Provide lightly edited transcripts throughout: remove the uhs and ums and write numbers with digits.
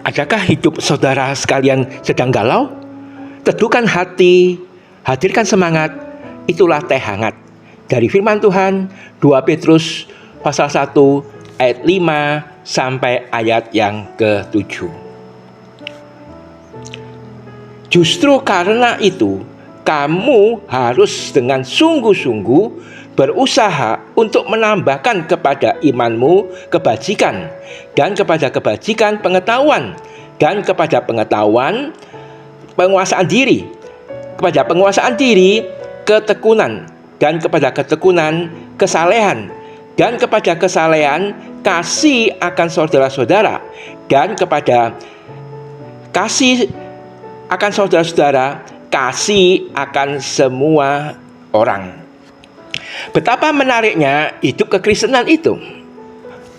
Adakah hidup saudara sekalian sedang galau? Teduhkan hati, hadirkan semangat, itulah teh hangat. Dari firman Tuhan, 2 Petrus pasal 1 ayat 5 sampai ayat yang ke-7. Justru karena itu, kamu harus dengan sungguh-sungguh berusaha untuk menambahkan kepada imanmu kebajikan, dan kepada kebajikan pengetahuan, dan kepada pengetahuan penguasaan diri, kepada penguasaan diri ketekunan, dan kepada ketekunan kesalehan, dan kepada kesalehan kasih akan saudara-saudara, dan kepada kasih akan saudara-saudara kasih akan semua orang. Betapa menariknya hidup kekristenan itu.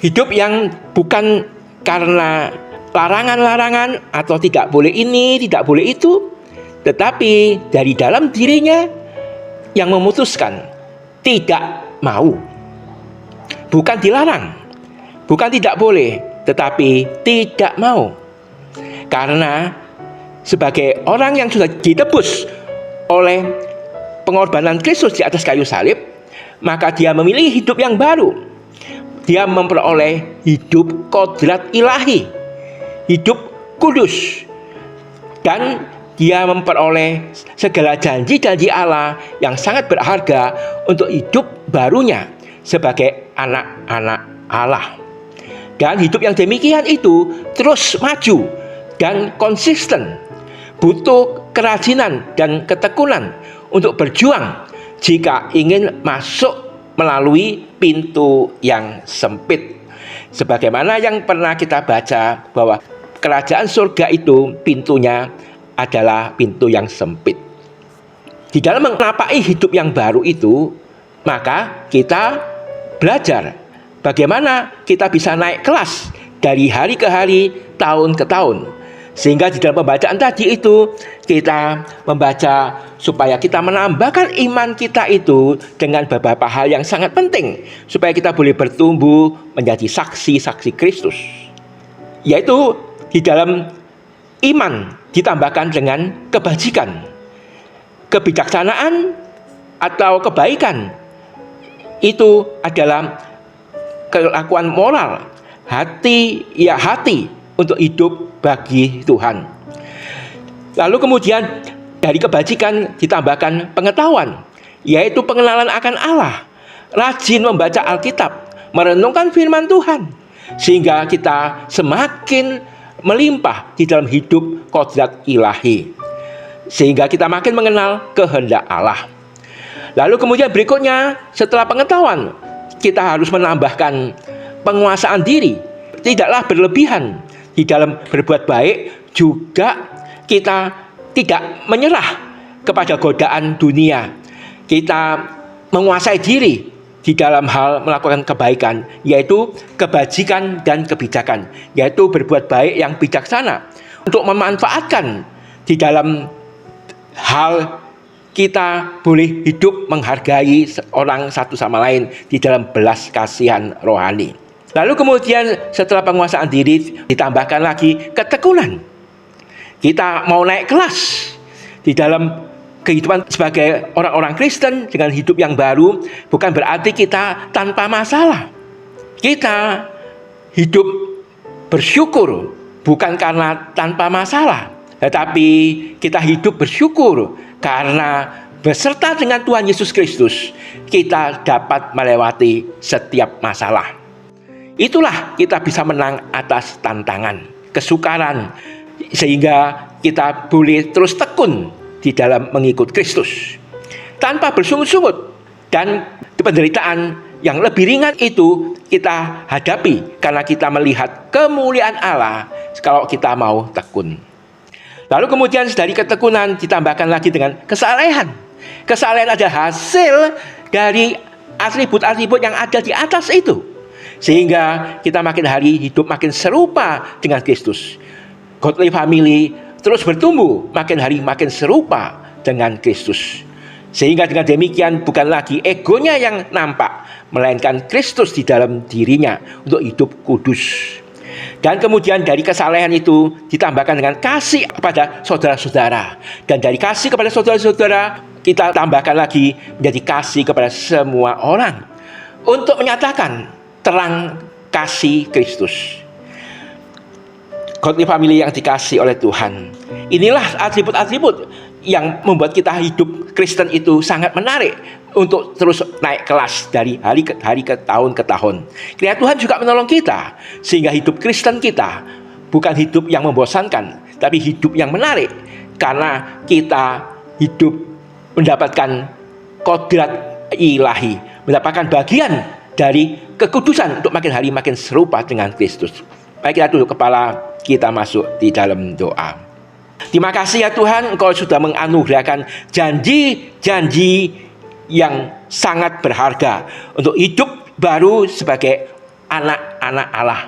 Hidup yang bukan karena larangan-larangan atau tidak boleh ini, tidak boleh itu, tetapi dari dalam dirinya yang memutuskan tidak mau. Bukan dilarang, bukan tidak boleh, tetapi tidak mau. Karena sebagai orang yang sudah ditebus oleh pengorbanan Kristus di atas kayu salib, maka dia memilih hidup yang baru. Dia memperoleh hidup kodrat ilahi, hidup kudus, dan dia memperoleh segala janji-janji Allah yang sangat berharga untuk hidup barunya sebagai anak-anak Allah. Dan hidup yang demikian itu terus maju dan konsisten, butuh kerajinan dan ketekunan untuk berjuang jika ingin masuk melalui pintu yang sempit. Sebagaimana yang pernah kita baca bahwa kerajaan surga itu pintunya adalah pintu yang sempit. Di dalam menapai hidup yang baru itu, maka kita belajar bagaimana kita bisa naik kelas dari hari ke hari, tahun ke tahun. Sehingga di dalam pembacaan tadi itu kita membaca supaya kita menambahkan iman kita itu dengan beberapa hal yang sangat penting, supaya kita boleh bertumbuh menjadi saksi-saksi Kristus. Yaitu di dalam iman ditambahkan dengan kebajikan, kebijaksanaan atau kebaikan. Itu adalah kelakuan moral, hati untuk hidup bagi Tuhan. Lalu kemudian dari kebajikan ditambahkan pengetahuan, yaitu pengenalan akan Allah, rajin membaca Alkitab, merenungkan firman Tuhan, sehingga kita semakin melimpah di dalam hidup kodrat ilahi, sehingga kita makin mengenal kehendak Allah. Lalu kemudian berikutnya, setelah pengetahuan, kita harus menambahkan penguasaan diri. Tidaklah berlebihan di dalam berbuat baik, juga kita tidak menyerah kepada godaan dunia. Kita menguasai diri di dalam hal melakukan kebaikan, yaitu kebajikan dan kebijakan, yaitu berbuat baik yang bijaksana, untuk memanfaatkan di dalam hal kita boleh hidup menghargai orang satu sama lain di dalam belas kasihan rohani. Lalu kemudian setelah penguasaan diri ditambahkan lagi ketekunan. Kita mau naik kelas di dalam kehidupan sebagai orang-orang Kristen dengan hidup yang baru, bukan berarti kita tanpa masalah. Kita hidup bersyukur bukan karena tanpa masalah, tetapi kita hidup bersyukur karena beserta dengan Tuhan Yesus Kristus kita dapat melewati setiap masalah. Itulah kita bisa menang atas tantangan, kesukaran, sehingga kita boleh terus tekun di dalam mengikut Kristus tanpa bersungut-sungut. Dan penderitaan yang lebih ringan itu kita hadapi karena kita melihat kemuliaan Allah kalau kita mau tekun. Lalu kemudian dari ketekunan ditambahkan lagi dengan kesalehan. Kesalehan adalah hasil dari atribut-atribut yang ada di atas itu, sehingga kita makin hari hidup makin serupa dengan Kristus. Godly family terus bertumbuh, makin hari makin serupa dengan Kristus. Sehingga dengan demikian bukan lagi egonya yang nampak, melainkan Kristus di dalam dirinya untuk hidup kudus. Dan kemudian dari kesalehan itu ditambahkan dengan kasih kepada saudara-saudara. Dan dari kasih kepada saudara-saudara kita tambahkan lagi menjadi kasih kepada semua orang, untuk menyatakan terang kasih Kristus. Godly family yang dikasih oleh Tuhan, inilah atribut-atribut yang membuat kita hidup Kristen itu sangat menarik untuk terus naik kelas dari hari ke hari, ke tahun ke tahun. Kiranya Tuhan juga menolong kita sehingga hidup Kristen kita bukan hidup yang membosankan, tapi hidup yang menarik, karena kita hidup mendapatkan kodrat ilahi, mendapatkan bagian dari kekudusan untuk makin hari makin serupa dengan Kristus. Baik, kita duduk kepala, kita masuk di dalam doa. Terima kasih ya Tuhan, Engkau sudah menganugerahkan janji-janji yang sangat berharga untuk hidup baru sebagai anak-anak Allah.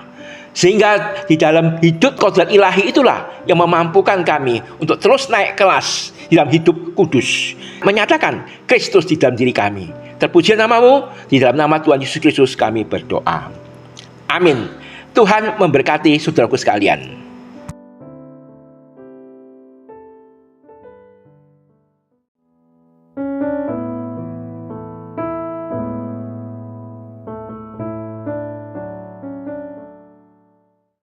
Sehingga di dalam hidup kodrat ilahi itulah yang memampukan kami untuk terus naik kelas di dalam hidup kudus, menyatakan Kristus di dalam diri kami. Terpuji namamu, di dalam nama Tuhan Yesus Kristus kami berdoa. Amin. Tuhan memberkati saudaraku sekalian.